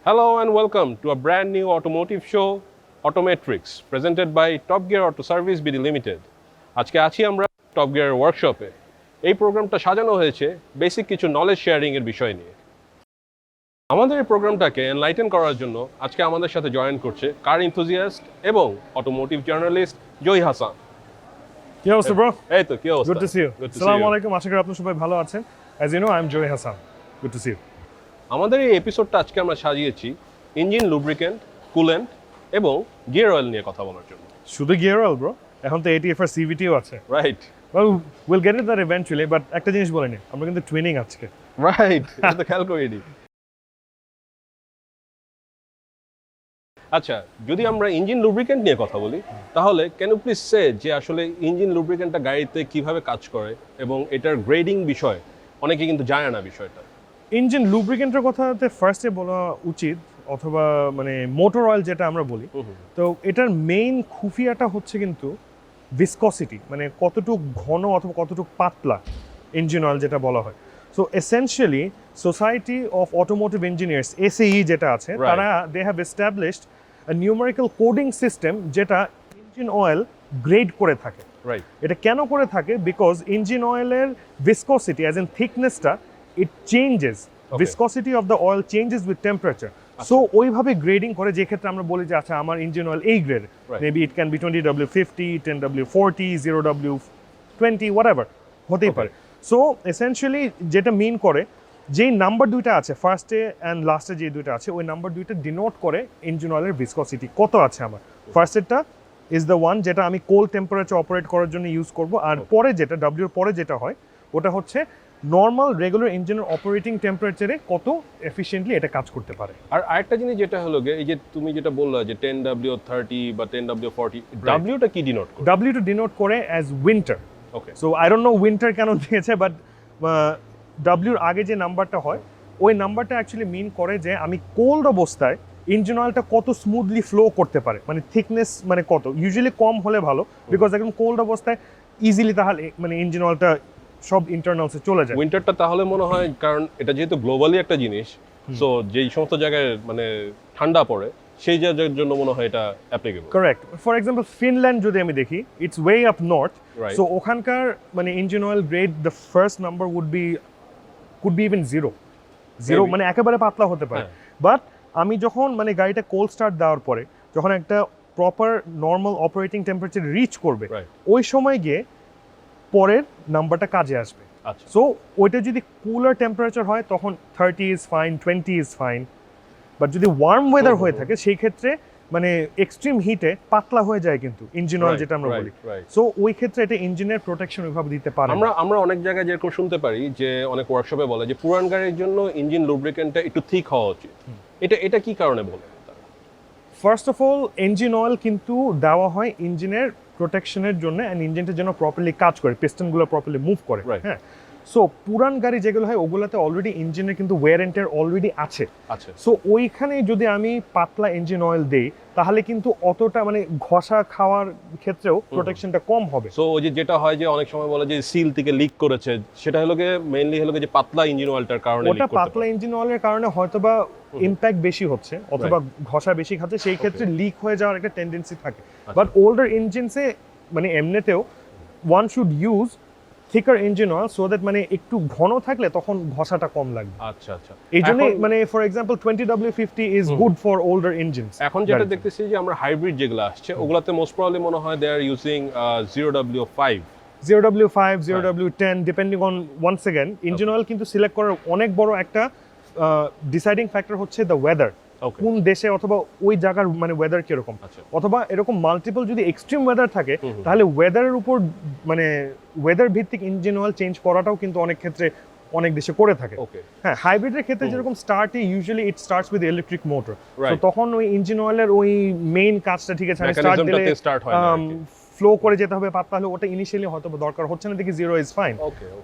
Hello and welcome to a brand new automotive show, Autometrics, presented by Top Gear Auto Service BD Limited. আজকে আছি আমরা top গিয়ারের ওয়ার্কশপে। এই প্রোগ্রামটা সাজানো হয়েছে বেসিক কিছু নলেজ শেয়ারিং এর বিষয় নিয়ে। আমাদের এই প্রোগ্রামটাকে এনলাইটেন করার জন্য আজকে আমাদের সাথে জয়েন করছে কার এনথুজিয়াস্ট এবং অটোমোটিভ জার্নালিস্ট জয় হাসান। কি অবস্থা ব্রো? এই তো কি অবস্থা? Good to see you. আসসালামু আলাইকুম, আশা করি আপনারা সবাই ভালো আছেন। As you know I am Joy Hasan. Good to see you. আমাদের এই এপিসোডটা আজকে আমরা সাজিয়েছি ইঞ্জিন, লুব্রিকেন্ট, কুলেন্ট এবং গিয়ার অয়েল নিয়ে কথা বলার জন্য। শুধু গিয়ার অয়েল ব্রো? এখন তো ATF আর CVTও আছে। Right. Well, we'll get into that eventually, but একটা জিনিস বলে নি, আমরা কিন্তু টুইনিং আজকে। রাইট, এটা তো খেয়াল করিনি। আচ্ছা, যদি আমরা ইঞ্জিন লুব্রিকেন্ট নিয়ে কথা বলি তাহলে ক্যান ইউ প্লিজ সে যে আসলে ইঞ্জিন লুব্রিকেন্টটা গাড়িতে কিভাবে কাজ করে এবং এটার গ্রেডিং বিষয় অনেকে কিন্তু জানে না বিষয়টা। ইঞ্জিন লুব্রিকেন্টের কথাতে ফার্স্টে বলা উচিত, অথবা মানে মোটর অয়েল যেটা আমরা বলি, তো এটার মেইন খুফিয়াটা হচ্ছে কিন্তু ভিসকসিটি, মানে কতটুক ঘন অথবা কতটুক পাতলা ইঞ্জিন অয়েল যেটা বলা হয়। So essentially society of automotive engineers SAE যেটা আছে, তারা they have established a numerical coding system যেটা ইঞ্জিন অয়েল গ্রেড করে থাকে। রাইট। এটা কেন করে থাকে? বিকজ ইঞ্জিন অয়েলের ভিসকসিটি অ্যাজ ইন থিকনেসটা it changes, viscosity of the oil changes with temperature. So ওইভাবে গ্রেডিং করে, যে ক্ষেত্রে আমরা বলি যে আচ্ছা আমার ইঞ্জিন অয়েল এই grade, maybe it can be 20W50, 10W40, 0W20, whatever হতেই পারে। সো এসেনশিয়ালি যেটা মিন করে, যেই নাম্বার দুইটা আছে ফার্স্টে অ্যান্ড লাস্টে, যে দুইটা আছে ওই নাম্বার দুইটা ডিনোট করে ইঞ্জিন অয়েলের ভিসকসিটি কত আছে আমার। ফার্স্টেরটা ইজ দ্য ওয়ান যেটা আমি কোল্ড টেম্পারেচার অপারেট করার জন্য ইউজ করব, আর পরে যেটা W এর পরে যেটা হয় ওটা হচ্ছে নর্মাল রেগুলার ইঞ্জিনের অপারেটিং টেম্পারেচারে কত এফিশিয়েন্টলি এটা কাজ করতে পারে। আর আরেকটা জিনিস যেটা হলো এই যে তুমি যেটা বললা যে 10W30 বা 10W40, W-টা কি ডিনোট করে? W-টা ডিনোট করে as winter. Okay. So I don't know winter কেন দিয়েছে, বাট W-র আগে যে নাম্বারটা হয় ওই নাম্বারটা অ্যাকচুয়ালি মিন করে যে আমি কোল্ড অবস্থায় ইঞ্জিন অয়েলটা কত স্মুথলি ফ্লো করতে পারে, মানে থিকনেস মানে কত, ইউজুয়ালি কম হলে ভালো, বিকজ একদম কোল্ড অবস্থায় ইজিলি তাহলে মানে ইঞ্জিন অয়েলটা সব ইন্টারনালসে চলে যায়। উইন্টারটা তাহলে মনে হয়, কারণ এটা যেহেতু গ্লোবালি একটা জিনিস, সো যেই সমস্ত জায়গায় মানে ঠান্ডা পড়ে সেই জায়গার জন্য মনে হয় এটা applicable. Correct. For example Finland যদি আমি দেখি, its way up north, so ওখানকার মানে engine oil grade the first number could be even zero, মানে একেবারে পাতলা হতে পারে। বাট আমি যখন মানে গাড়িটা কোল্ড স্টার্ট দেওয়ার পরে যখন একটা proper normal operating temperature reach করবে, ওই সময় গিয়ে পরের নাম্বারটা কাজে আসবে। সো ওইটা যদি কুলার টেম্পারেচার হয় তখন 30 is fine, 20 is fine. But যদি ওয়ার্ম ওয়েদার হয়ে থাকে সেই ক্ষেত্রে মানে এক্সট্রিম হিটে পাতলা হয়ে যায় কিন্তু ইঞ্জিন অয়েল যেটা আমরা বলি। সো ওই ক্ষেত্রে এটা ইঞ্জিনের প্রোটেকশন ওইভাবে দিতে পারে। আমরা অনেক জায়গায় যেরকম শুনতে পারি যে অনেক ওয়ার্কশপে বলে যে পুরান গাড়ির জন্য ইঞ্জিন লুব্রিকেন্টটা একটু থিক হওয়া উচিত। এটা কি কারণে বলে? First of all engine oil কিন্তু দেওয়া হয় ইঞ্জিনের প্রোটেকশনের জন্য, অ্যান্ড ইঞ্জিনটা যেন প্রপারলি কাজ করে, পিস্টনগুলো প্রপারলি মুভ করে। হ্যাঁ। সো পুরান গাড়ি যেগুলো হয় ওগুলোতে অলরেডি ইঞ্জিনের কিন্তু ওয়্যার এন্ড টিয়ার অলরেডি আছে। সো ওইখানে যদি আমি পাতলা ইঞ্জিন অয়েল দেই তাহলে কিন্তু অতটা মানে ঘষা খাওয়ার ক্ষেত্রেও প্রোটেকশনটা কম হবে। সো ওই যেটা হয় যে অনেক সময় বলে যে সিল থেকে লিক করেছে, সেটা হলো মেইনলি হলো যে পাতলা ইঞ্জিন অয়েলটার কারণে। ওটা পাতলা ইঞ্জিন অয়েলের কারণে হয়তোবা ইমপ্যাক্ট বেশি হচ্ছে অথবা ঘষা বেশি খাচ্ছে, সেই ক্ষেত্রে লিক হয়ে যাওয়ার একটা টেন্ডেন্সি থাকে। বাট ওল্ডার ইঞ্জিনসে মানে এমনিতেও one should use থিকার engine oil so that মানে একটু ঘন থাকলে তখন ঘষাটা কম লাগবে। আচ্ছা আচ্ছা। এই জন্য মানে for example 20W50 is good for older engines. এখন যেটা দেখতেছি যে আমরা হাইব্রিড যেগুলো আসছে ওগুলাতে মোস্ট প্রবাবলি মনে হয় they are using 0W5, 0W10 depending on once again engine oil কিন্তু সিলেক্ট করার অনেক বড় একটা ডিসাইডিং ফ্যাক্টর হচ্ছে দ্য ওয়েদার, কোন দেশে অথবা ওই জায়গার মানে ওয়েদার কিরকম, অথবা এরকম মাল্টিপল যদি এক্সট্রিম ওয়েদার থাকে তাহলে ওয়েদারের উপর মানে ওয়েদার ভিত্তিক ইঞ্জিন অয়েল চেঞ্জ করাটাও কিন্তু অনেক ক্ষেত্রে অনেক দেশে করে থাকে। হ্যাঁ, হাইব্রিডের ক্ষেত্রে যেরকম স্টার্টে usually it starts with electric motor, তো তখন ওই ইঞ্জিন অয়েলের ওই মেইন কাজটা ঠিক আছে স্টার্ট দিলে ফ্লো করে যেতে হবে পাতলা হলে, ওটা ইনিশিয়ালি হয়তো দরকার হচ্ছে না, দেখি 0 ইজ ফাইন।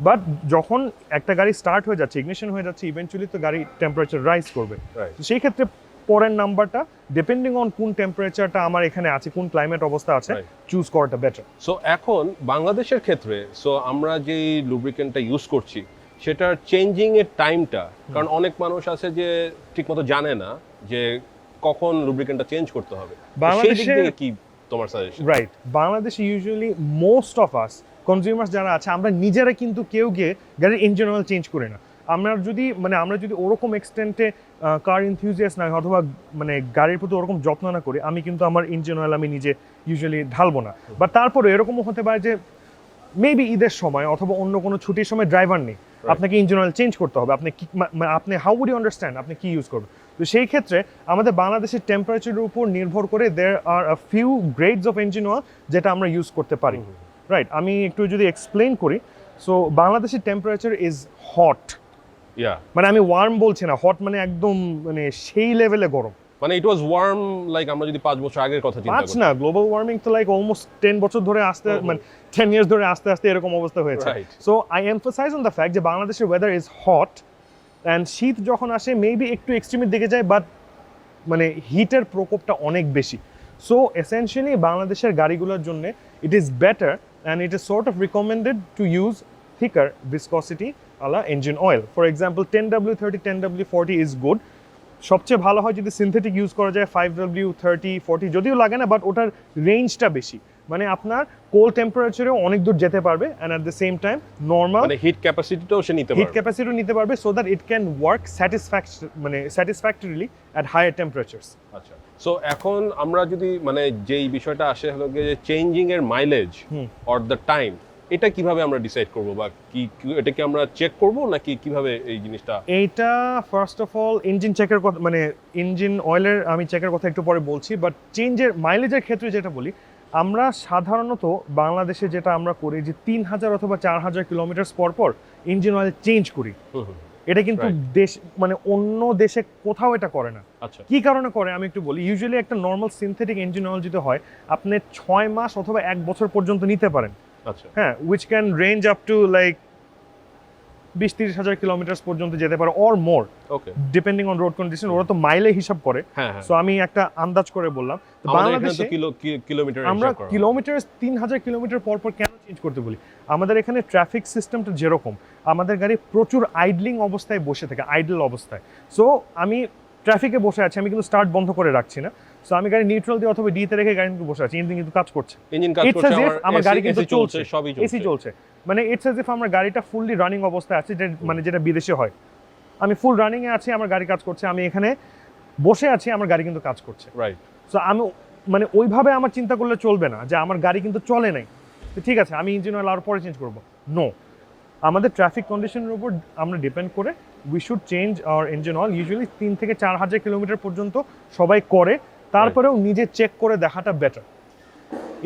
বাট যখন একটা গাড়ি স্টার্ট হয়ে যাচ্ছে, ইগনিশন হয়ে যাচ্ছে, ইভেন্চুয়ালি তো গাড়ি টেম্পারেচার রাইজ করবে। সেই ক্ষেত্রে পরের নাম্বারটা ডিপেন্ডিং অন কোন টেম্পারেচারটা আমার এখানে আছে, কোন ক্লাইমেট অবস্থা আছে, চুজ করাটা বেটার। সো এখন বাংলাদেশের ক্ষেত্রে সো আমরা যে লুব্রিকেন্টটা ইউজ করছি সেটার চেঞ্জিং এর টাইমটা, কারণ অনেক মানুষ আছে যে ঠিকমতো জানে না যে কখন লুব্রিকেন্টটা চেঞ্জ করতে হবে, বাংলাদেশে কি তোমার সাজেশন? রাইট, বাংলাদেশে usually most of us consumers যারা আছে আমরা নিজেরা কিন্তু কেউ গিয়ে গাড়ির ইঞ্জিন অয়েল চেঞ্জ করি না। আমরা যদি ওরকম এক্সটেন্টে কার ইনথিউজিয়াস্ট না অথবা মানে গাড়ির প্রতি ওরকম যত্ন না করি, আমি কিন্তু আমার ইঞ্জিন অয়েল আমি নিজে ইউজুয়ালি ঢালবো না। বাট তারপরে এরকমও হতে পারে যে মেবি ঈদের সময় অথবা অন্য কোনো ছুটির সময় ড্রাইভার নেই, আপনাকে ইঞ্জিন অয়েল চেঞ্জ করতে হবে। আপনি হাউ উড ইউ আন্ডারস্ট্যান্ড আপনি কি ইউজ করবেন? তো সেই ক্ষেত্রে আমাদের বাংলাদেশের টেম্পারেচারের উপর নির্ভর করে there are a few grades of engine oil যেটা আমরা ইউজ করতে পারি। রাইট, আমি একটু যদি এক্সপ্লেন করি, সো বাংলাদেশের টেম্পারেচার ইজ হট। মানে আমি ওয়ার্ম বলছি না, হট মানে একদম মানে সেই লেভেলে গরম। মানে ইট ওয়াজ ওয়ার্ম লাইক আমরা যদি 5 বছর আগের কথা চিন্তা করি। 5 না, গ্লোবাল ওয়ার্মিং তো লাইক অলমোস্ট 10 বছর ধরে মানে 10 ইয়ার্স ধরে আস্তে আস্তে এরকম অবস্থা হয়েছে। So I emphasise on the fact যে বাংলাদেশের ওয়েদার ইজ হট অ্যান্ড শীত যখন আসে মেবি একটু এক্সট্রিমের দিকে যায়, বাট মানে হিটের প্রকোপটা অনেক বেশি। সো এসেনশিয়ালি বাংলাদেশের গাড়িগুলোর জন্য it is better and it is sort of recommended to use thicker viscosity ala engine oil. For example, 10W30, 10W40 is good. সবচেয়ে ভালো হয় যদি সিনথেটিক ইউজ করা যায় 5W30, 40, যদিও লাগে না, বাট ওটার রেঞ্জটা বেশি, মানে আপনার কোল্ড টেম্পারেচারেও অনেক দূর যেতে পারবে and at the same time normal মানে হিট ক্যাপাসিটিটাও সে নিতে পারবে, হিট ক্যাপাসিটিও নিতে পারবে, so that it can work satisfactorily at higher temperatures. আচ্ছা, সো এখন আমরা যদি মানে যেই বিষয়টা আসে হলো যে চেঞ্জিং এর মাইলেজ অর দ্য টাইম, এটা কিভাবে আমরা ডিসাইড করব বা কি এটা কি আমরা চেক করব নাকি কিভাবে এই জিনিসটা? এইটা ফার্স্ট অফ অল ইঞ্জিন চেকের কথা, মানে ইঞ্জিন অয়েলের আমি চেকের কথা একটু পরে বলছি, বাট চেঞ্জের মাইলেজের ক্ষেত্রে যেটা বলি, আমরা সাধারণত বাংলাদেশে যেটা আমরা করি যে 3000 অথবা 4000 কিলোমিটার পর পর ইঞ্জিন অয়েল চেঞ্জ করি। এটা কিন্তু দেশ মানে অন্য দেশে কোথাও এটা করে না। আচ্ছা, কি কারণে করে আমি একটু বলি। ইউজুয়ালি একটা নর্মাল সিনথেটিক ইঞ্জিন অয়েল যদি হয় আপনি 6 মাস অথবা 1 বছর পর্যন্ত নিতে পারেন। আচ্ছা, হ্যাঁ, which can range up to like 20-30 হাজার কিলোমিটার পর্যন্ত যেতে পারে or more, okay, depending on road condition. ওরা তো মাইলে হিসাব করে, সো আমি একটা আন্দাজ করে বললাম। বাংলাদেশে কিলোমিটার আমরা কিলোমিটার 3000 কিলোমিটার পর পর কেন চেঞ্জ করতে বলি? আমাদের এখানে ট্রাফিক সিস্টেমটা যেরকম, আমাদের গাড়ি প্রচুর আইডলিং অবস্থায় বসে থাকে, আইডল অবস্থায়। সো আমি ট্রাফিকে বসে আছি, আমি কিন্তু স্টার্ট বন্ধ করে রাখছি না, সো আমি গাড়ি নিউট্রাল দিয়ে অথবা ডিতে রেখে গাড়ি কিন্তু বসে আছি, ইঞ্জিন কিন্তু কাজ করছে, আমার গাড়ি কিন্তু চলছে, সবই চলছে, এসি চলছে। মানে ইটস অ্যাজ ইফ আমার গাড়িটা ফুললি রানিং অবস্থায় আছে, মানে যেটা বিদেশে হয়। আমি ফুল রানিং এ আছি, আমার গাড়ি কাজ করছে, আমি এখানে বসে আছি, আমার গাড়ি কিন্তু কাজ করছে। রাইট, সো আমি মানে ওইভাবে আমার চিন্তা করলে চলবে না যে আমার গাড়ি কিন্তু চলে নাই, ঠিক আছে আমি ইঞ্জিন অয়েল আর পরে চেঞ্জ করবো। নো, আমাদের ট্রাফিক কন্ডিশনের উপর আমরা ডিপেন্ড করে we should change our engine oil. Usually 3 থেকে 4000 কিলোমিটার পর্যন্ত সবাই করে, তারপরেও নিজে চেক করে দেখাটা বেটার।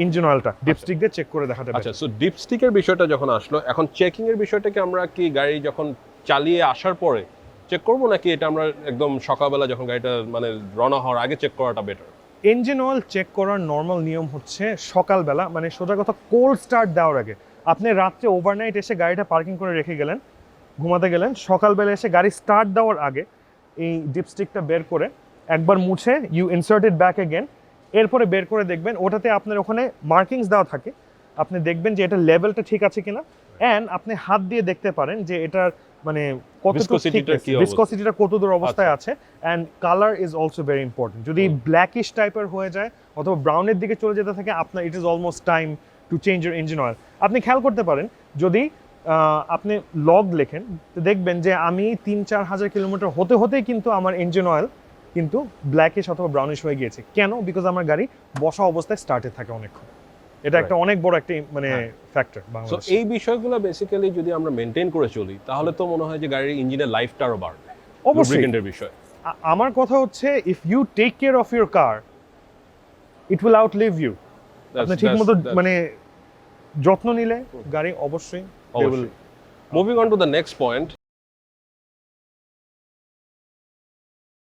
ইঞ্জিন অয়েলটা ডিপস্টিক দিয়ে চেক করে দেখাটা বেটার। আচ্ছা, সো ডিপস্টিকের বিষয়টা যখন আসলো, এখন চেকিং এর বিষয়টাকে আমরা কি গাড়ি যখন চালিয়ে আসার পরে চেক করব নাকি এটা আমরা একদম সকালবেলা যখন গাড়িটা মানে রওনা হওয়ার আগে চেক করাটা বেটার? ইঞ্জিন অয়েল চেক করার নর্মাল নিয়ম হচ্ছে সকালবেলা, মানে সোজা কথা কোল্ড স্টার্ট দেওয়ার আগে। আপনি রাত্রে ওভারনাইট এসে গাড়িটা পার্কিং করে রেখে গেলেন, ঘুমাতে গেলেন, সকালবেলা এসে গাড়ি স্টার্ট দেওয়ার আগে এই ডিপস্টিকটা বের করে একবার মুছে you insert it back again, এরপরে বের করে দেখবেন ওটাতে আপনার ওখানে মার্কিংস দেওয়া থাকে, আপনি দেখবেন যে এটা লেভেলটা ঠিক আছে কিনা, অ্যান্ড আপনি হাত দিয়ে দেখতে পারেন যে এটার মানে ভিসকসিটিটা কত দূর অবস্থায় আছে, and colour is also very important. যদি ব্ল্যাকিশ টাইপের হয়ে যায় অথবা ব্রাউনের দিকে চলে যেতে থাকে, আপনার it is almost time to change your engine oil. আপনি খেয়াল করতে পারেন যদি আপনি লগ লেখেন তো দেখবেন যে আমি 3-4 হাজার কিলোমিটার হতে হতেই কিন্তু আমার ইঞ্জিন অয়েল কিন্তু ব্ল্যাকিশ অথবা ব্রাউনিশ হয়ে গিয়েছে। কেন? বিকজ আমার গাড়ি বসা অবস্থায় স্টার্টে থাকে অনেকক্ষণ। এটা একটা অনেক বড় একটা মানে ফ্যাক্টর বাংলাদেশে। সো এই বিষয়গুলো বেসিক্যালি যদি আমরা মেইনটেইন করে চলি তাহলে তো মনে হয় যে গাড়ির ইঞ্জিনের লাইফটা আরো বাড়বে। অবশ্যই বিষয় আমার কথা হচ্ছে if you take care of your car it will outlive you. আপনি ঠিকমতো মানে যত্ন নিলে গাড়ি অবশ্যই। Moving on to the next point,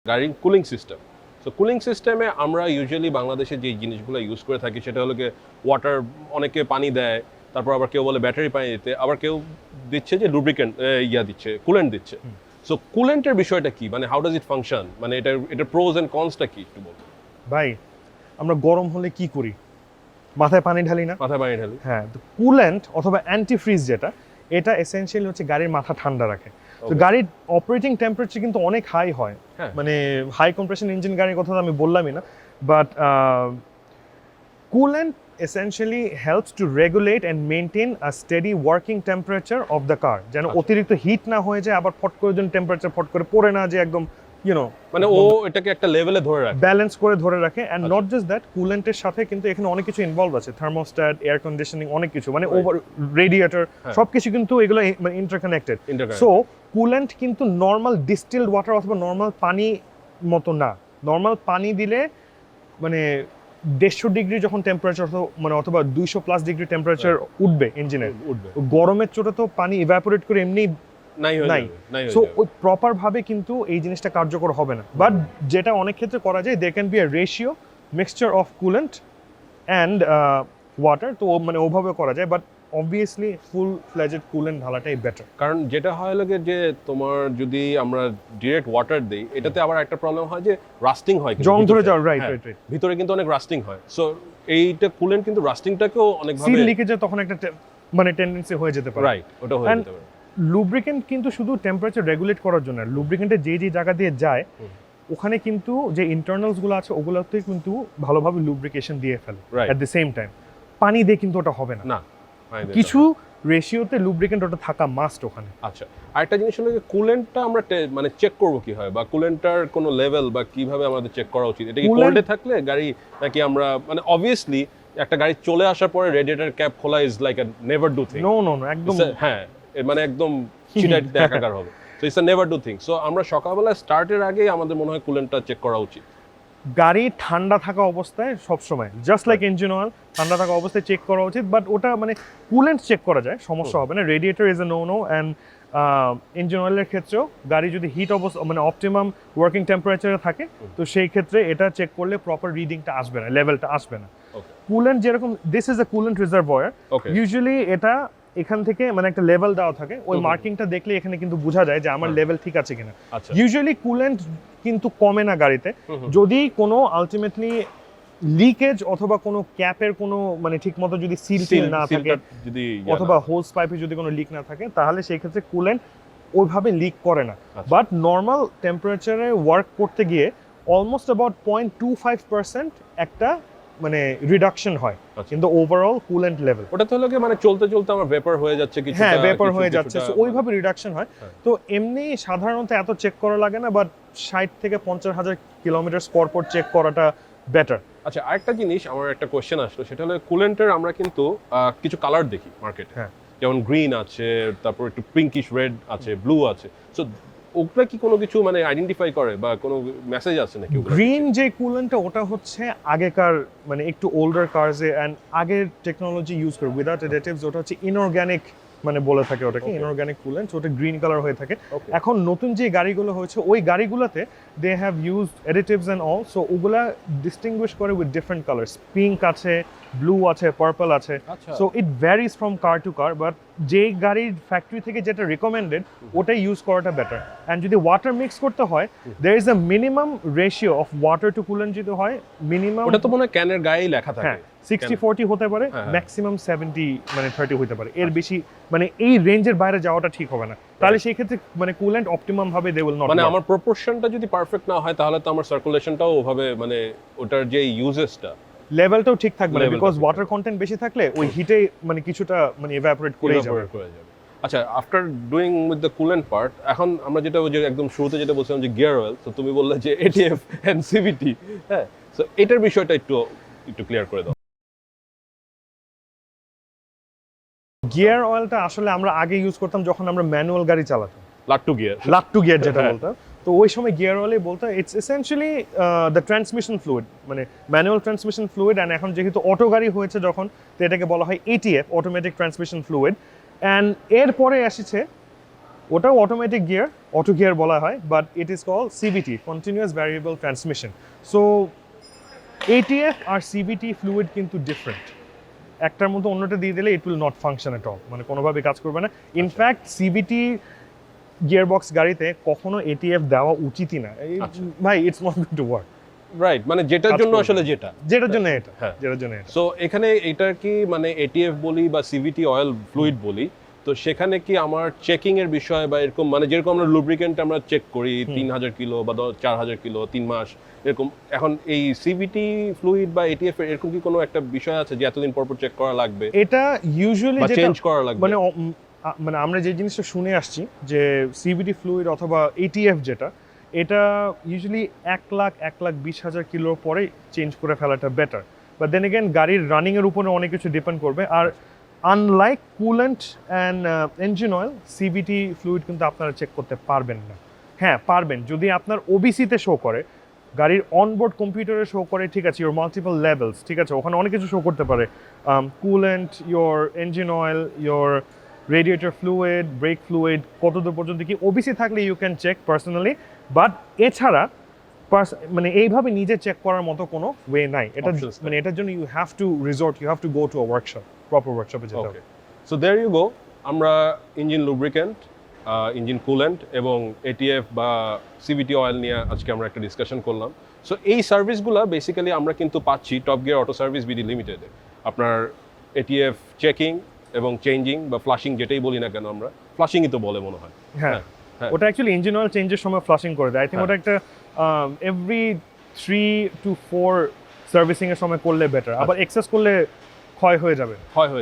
গাড়ির কুলিং সিস্টেম। সো কুলিং সিস্টেমে আমরা ইউজুয়ালি বাংলাদেশে যে জিনিসগুলো ইউজ করে থাকি সেটা হলো কি ওয়াটার, অনেকে পানি দেয়, তারপর আবার কেউ বলে ব্যাটারি পানি দিতে, আবার কেউ দিচ্ছে যে লুব্রিকেন্ট দিচ্ছে, কুলেন্ট দিচ্ছে। সো কুলেন্টের বিষয়টা কি, মানে হাউ ডাজ ইট ফাংশন, মানে এটার প্রোজ এন্ড কনসটা কি একটু বলুন। ভাই আমরা গরম হলে কি করি? মাথায় পানি ঢালি না? মাথায় পানি ঢালি, হ্যাঁ। তো কুলেন্ট অথবা অ্যান্টিফ্রিজ যেটা, এটা এসেনশিয়ালি হচ্ছে গাড়ির মাথা ঠান্ডা রাখে। তো গাড়ির অপারেটিং টেম্পারেচার কিন্তু অনেক হাই হয়, মানে হাই কম্প্রেশন ইঞ্জিন গাড়ির কথা তো আমি বললামই না, but coolant essentially helps to regulate and maintain a steady working temperature of the car, যেন অতিরিক্ত হিট না হয়ে যায়, আবার ফট করে যেন টেম্পারেচার ফট করে পড়ে না যে একদম মানে ও এটাকে একটা লেভেলে ধরে রাখে, ব্যালেন্স করে ধরে রাখে। এন্ড নট জাস্ট দ্যাট, কুলেন্টের সাথে কিন্তু এখানে অনেক কিছু ইনভলভ আছে, থার্মোস্ট্যাট, এয়ার কন্ডিশনিং, অনেক কিছু, মানে ওভার রেডিয়েটর, সবকিছু কিন্তু এগুলো মানে ইন্টারকানেক্টেড। সো কুলেন্ট কিন্তু নর্মাল ডিস্টিলড ওয়াটার অথবা নর্মাল পানি মতো না। নর্মাল পানি দিলে মানে 150 ডিগ্রি যখন টেম্পারেচার মানে অথবা 200+ ডিগ্রি টেম্পারেচার উঠবে ইঞ্জিনের, গরমের চোটে তো পানি ইভাপোরেট করে এমনি নাই। সো ওই প্রপার ভাবে কিন্তু এই জিনিসটা কার্যকর হবে না। বাট যেটা অনেক ক্ষেত্রে করা যায়, they can be a ratio mixture of coolant and water, তো মানে ওভাবে করা যায়। But obviously full fledged coolant ঢালাটাই বেটার, কারণ যেটা হয় লাগে যে তোমার যদি আমরা ডিরেক্ট ওয়াটার দেই, এটাতে আবার একটা প্রবলেম হয় যে রাস্টিং হয়, জং ধরে যাওয়ার, রাইট, ভিতরে কিন্তু অনেক রাস্টিং হয়। সো এইটা কুলেন্ট কিন্তু রাস্টিংটাকেও অনেক ভাবে সিল লিকেজে তখন একটা মানে টেন্ডেন্সি হয়ে যেতে পারে, রাইট, ওটা হয়ে যেতে পারে। লুব্রিকেন্ট কিন্তু শুধু টেম্পারেচার রেগুলেট করার জন্য, লুব্রিকেন্টের যে জায়গা দিয়ে যায় ওখানে কিন্তু যে ইন্টারনালস গুলো আছে ওগুলোতে কিন্তু ভালোভাবে লুব্রিকেশন দিয়ে ফেলে। এট দ্য সেম টাইম পানি দিয়ে কিন্তু ওটা হবে না, কিছু রেশিওতে লুব্রিকেন্ট ওটা থাকা মাস্ট ওখানে। আচ্ছা, আরেকটা জিনিস হলো যে কুলেন্টটা আমরা মানে চেক করব কি হয়, বা কুলেন্টটার কোনো লেভেল বা কিভাবে আমাদের চেক করা উচিত? এটা কি কোল্ডে থাকলে গাড়ি, নাকি আমরা মানে অবভিয়াসলি একটা গাড়ি চলে আসার পরে রেডিয়েটর ক্যাপ খোলা is like a never do thing. No একদম, হ্যাঁ, মানে একদম চিটাইতে একাকার হবে। So it's a never do thing. সো আমরা সকালবেলা স্টার্টের আগে আমাদের মনে হয় কুলেন্টটা চেক করা উচিত। গাড়ি ঠান্ডা থাকা অবস্থায় সবসময় জাস্ট লাইক ইঞ্জিন অয়েল ঠান্ডা থাকা অবস্থায় চেক করা উচিত। বাট ওটা মানে কুলেন্ট চেক করা যায়, সমস্যা হবে না। Radiator is a no and engine অয়েলের ক্ষেত্রেও গাড়ি যদি হিট অবস্থা মানে অপটিমাম ওয়ার্কিং টেম্পারেচারে থাকে, তো সেই ক্ষেত্রে এটা চেক করলে প্রপার রিডিংটা আসবে না, লেভেলটা আসবে না। কুলেন্ট যেরকম, this is a coolant reservoir, usually এটা এখান থেকে মানে একটা লেভেল দেওয়া থাকে, ওই মার্কিংটা দেখলে এখানে কিন্তু বোঝা যায় যে আমার লেভেল ঠিক আছে কিনা। ইউজুয়ালি কুলেন্ট কিন্তু কমে না গাড়িতে, যদি কোনো আলটিমেটলি লিকেজ অথবা কোনো ক্যাপের কোনো মানে ঠিকমতো যদি সিল না থাকে, অথবা হোস পাইপে যদি কোনো লিক না থাকে, তাহলে সেই ক্ষেত্রে কুলেন্ট ওইভাবে লিক করে না। বাট নর্মাল টেম্পারেচারে ওয়ার্ক করতে গিয়ে অলমোস্ট অ্যাবাউট 0.25% একটা মানে রিডাকশন হয়, কিন্তু ওভারঅল কুলেন্ট লেভেল ওটা তো লাগে মানে চলতে চলতে আমার ভেপার হয়ে যাচ্ছে কিছু, হ্যাঁ ভেপার হয়ে যাচ্ছে, সো ওইভাবে রিডাকশন হয়। তো এমনি সাধারণত এত চেক করা লাগে না, বাট 60 থেকে 50,000 কিলোমিটার পর চেক করাটা বেটার। আচ্ছা, আরেকটা জিনিস আমার একটা কোশ্চেন আসলো, সেটা হলো কুলেন্টের আমরা কিন্তু কিছু কালার দেখি মার্কেটে, যেমন গ্রিন আছে, তারপর একটু পিঙ্কিশ রেড আছে, ব্লু আছে। সো ওটা কি কোনো কিছু মানে আইডেন্টিফাই করে বা কোনো মেসেজ আছে নাকি? গ্রিন যে কুলেন্টটা ওটা হচ্ছে আগেকার মানে একটু ওল্ডার কার্সে এন্ড আগের টেকনোলজি ইউজ করে উইদাউট অ্যাডিটিভস, ওটা হচ্ছে ইনঅর্গানিক মানে বলে থাকে ওটাকে, ইনঅর্গানিক কুলেন্ট, ওটা গ্রিন কালার হয়ে থাকে। এখন নতুন যে গাড়িগুলো হয়েছে ওই গাড়িগুলোতে they have used additives and all, so ওগুলা ডিস্টিংগুইশ করে উইথ ডিফারেন্ট কালার্স, পিঙ্ক আছে, ব্লু আছে, পার্পল আছে। So it varies from car to car, but যে গাড়ির ফ্যাক্টরি থেকে যেটা রিকমেন্ডেড ওটাই ইউজ করাটা বেটার। অ্যান্ড যদি ওয়াটার মিক্স করতে হয়, there is a minimum ratio of water to coolant যদি হয়, মিনিমাম ওটা তো মনে হয় ক্যানের গায়েই লেখা থাকে, 60-40 হতে পারে, ম্যাক্সিমাম 70 মানে 30 হতে পারে, এর বেশি মানে এই রেঞ্জের বাইরে যাওয়াটা ঠিক হবে না। তাহলে সেই ক্ষেত্রে মানে কুলেন্ট অপটিমাম ভাবে দে উইল নট, মানে আমার প্রপোর্শনটা যদি পারফেক্ট না হয়, তাহলে তো আমার সার্কুলেশনটাও ওভাবে মানে ওটার যে ইউজেসটা লেভেলটাও ঠিক থাকবে না, বিকজ ওয়াটার কন্টেন্ট বেশি থাকলে ওই হিটে মানে কিছুটা মানে ইভাপোরেট করে যাবে। আচ্ছা, after doing with the coolant part, এখন আমরা যেটা একদম শুরুতে যেটা বলছিলাম যে গিয়ার অয়েল, তো তুমি বললে যে এটিএফ এন্ড সিভিটি, হ্যাঁ, সো এটার বিষয়টা একটু ক্লিয়ার করে দাও। গিয়ার অয়েলটা আসলে আমরা আগে ইউজ করতাম যখন আমরা ম্যানুয়াল গাড়ি চালাতাম, লাট টু গিয়ার যেটা বলতাম, তো ওই সময় গিয়ার অয়েলই বলতো। It's essentially the transmission fluid, মানে ম্যানুয়াল ট্রান্সমিশন ফ্লুইড। অ্যান্ড এখন যেহেতু অটো গাড়ি হয়েছে যখন, তো এটাকে বলা হয় ATF, automatic transmission fluid. And এরপরে এসেছে ওটাও অটোমেটিক গিয়ার, অটো গিয়ার বলা হয়, but it is call CVT, continuous variable transmission. So ATF আর সিভিটি ফ্লুইড কিন্তু ডিফারেন্ট, একটার মতো অন্যটা দিয়ে দিলে it will not function at all, মানে কোনোভাবে কাজ করবে না। ইনফ্যাক্ট সিভিটি গিয়ারবক্স গাড়িতে কখনো এটিএফ দেওয়া উচিতই না ভাই, it's not going to work, right, মানে যেটার জন্য আসলে যেটার জন্য এটা, যেটার জন্য এটা। সো এখানে এটা কি মানে এটিএফ বলি বা সিভিটি অয়েল ফ্লুইড বলি, তো সেখানে কি আমার চেকিং এর বিষয় বা এরকম মানে যেরকম আমরা লুব্রিকেন্ট আমরা চেক করি 3000 কিলো বা 4000 কিলো 3 মাস এরকম, এখন এই সিভিটি ফ্লুইড বা এটিএফ এর এরকম কি কোনো একটা বিষয় আছে যে এতদিন পর পর চেক করা লাগবে? এটা ইউজুয়ালি যেটা চেঞ্জ করা লাগবে মানে আমরা যে জিনিসটা শুনে আসছি যে সিভিটি ফ্লুইড অথবা এটিএফ যেটা, এটা ইউজুয়ালি 1,20,000 কিলোর পরে চেঞ্জ করে ফেলাটা বেটার। বাট দেন এগেন গাড়ির রানিং এর উপরে অনেক কিছু ডিপেন্ড করবে। আর unlike coolant and engine oil, CVT fluid কিন্তু আপনারা চেক করতে পারবেন না। হ্যাঁ পারবেন, যদি আপনার ওবিসিতে শো করে, গাড়ির অনবোর্ড কম্পিউটারে শো করে, ঠিক আছে, ইউর মাল্টিপল লেভেলস, ঠিক আছে, ওখানে অনেক কিছু শো করতে পারে, coolant, your engine oil, your radiator fluid, brake fluid, কতদূর পর্যন্ত কি ওবিসি থাকলে you can check personally. But এছাড়া মানে এইভাবে নিজে চেক করার মতো কোনো ওয়ে নাই। এটা মানে এটার জন্য you have to resort, you have to go to a workshop, proper ওয়ার্কশপে যেতে হবে। সো দেয়ার ইউ গো, আমরা ইঞ্জিন লুব্রিকেন্ট, ইঞ্জিন কুলেন্ট এবং এটিএফ বা সিভিটি অয়েল নিয়ে আজকে আমরা একটা ডিসকাশন করলাম। সো এই সার্ভিসগুলো বেসিক্যালি আমরা কিন্তু পাচ্ছি top gear auto service BD লিমিটেডে। আপনার এটিএফ চেকিং এবং চেঞ্জিং বা ফ্লাশিং যেটাই বলি না কেন, আমরা ফ্লাশিংই তো বলে মনে হয়। হ্যাঁ, ওটা অ্যাকচুয়ালি ইঞ্জিন অয়েল চেঞ্জের সময় ফ্লাশিং করে দেয়। আই থিঙ্ক ওটা একটা এভরি 3 to 4 সার্ভিসিং এর সময় করলে বেটার। আবার এক্সেস করলে ক্ষয় হয়ে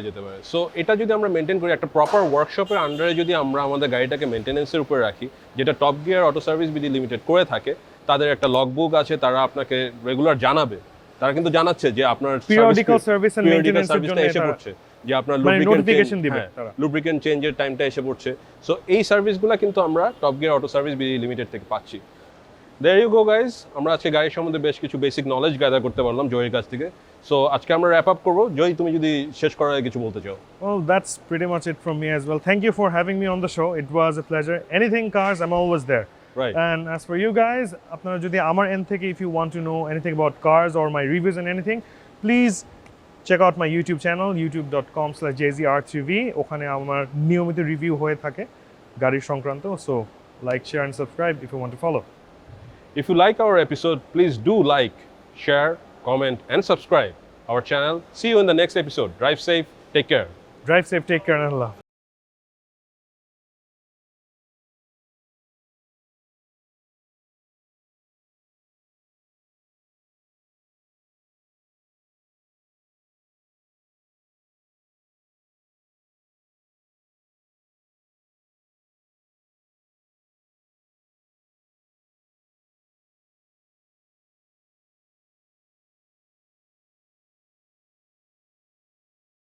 যেতে পারে। সো এটা যদি আমরা মেনটেন করি একটা প্রপার ওয়ার্কশপের আন্ডারে, যদি আমরা আমাদের গাড়িটাকে মেনটেন্যান্সের উপরে রাখি, যেটা top gear auto service BD limited করে থাকে, তাদের একটা লগবুক আছে, তারা আপনাকে রেগুলার জানাবে, তারা কিন্তু জানাচ্ছে যে আপনার পিরিয়ডিক্যাল সার্ভিস এন্ড মেইনটেনেন্সের জন্য এসে পড়ছে, যে আপনার নোটিফিকেশন দিবে, লুব্রিকেন্ট চেঞ্জের টাইমটা এসে পড়ছে। সো এই সার্ভিসগুলো কিন্তু আমরা top gear auto service BD limited থেকে পাচ্ছি। দেয়ার ইউ গো গাইজ, আমরা আজকে গাড়ির সম্বন্ধে বেশ কিছু বেসিক নলেজ গ্যাদার করতে পারলাম জয়ের কাছ থেকে। সো আজকে আমরা র্যাপ আপ করবো। জয়, তুমি যদি শেষ করার আগে কিছু বলতে চাও। Well, that's pretty much it from me as well. Thank you for having me on the show. It was a pleasure. Anything cars, I'm always there. Right. And as for you guys, আপনারা যদি আমার end থেকে, if you want to know anything about cars or my reviews and anything, please check out my YouTube channel, youtube.com/JZR3V. ওখানে আমার নিয়মিত review হয়ে থাকে গাড়ির সংক্রান্ত। So like, share and subscribe if you want to follow. If you like our episode, please do like, share, comment and subscribe our channel. See you in the next episode. Drive safe, take care. Drive safe, take care and Allah.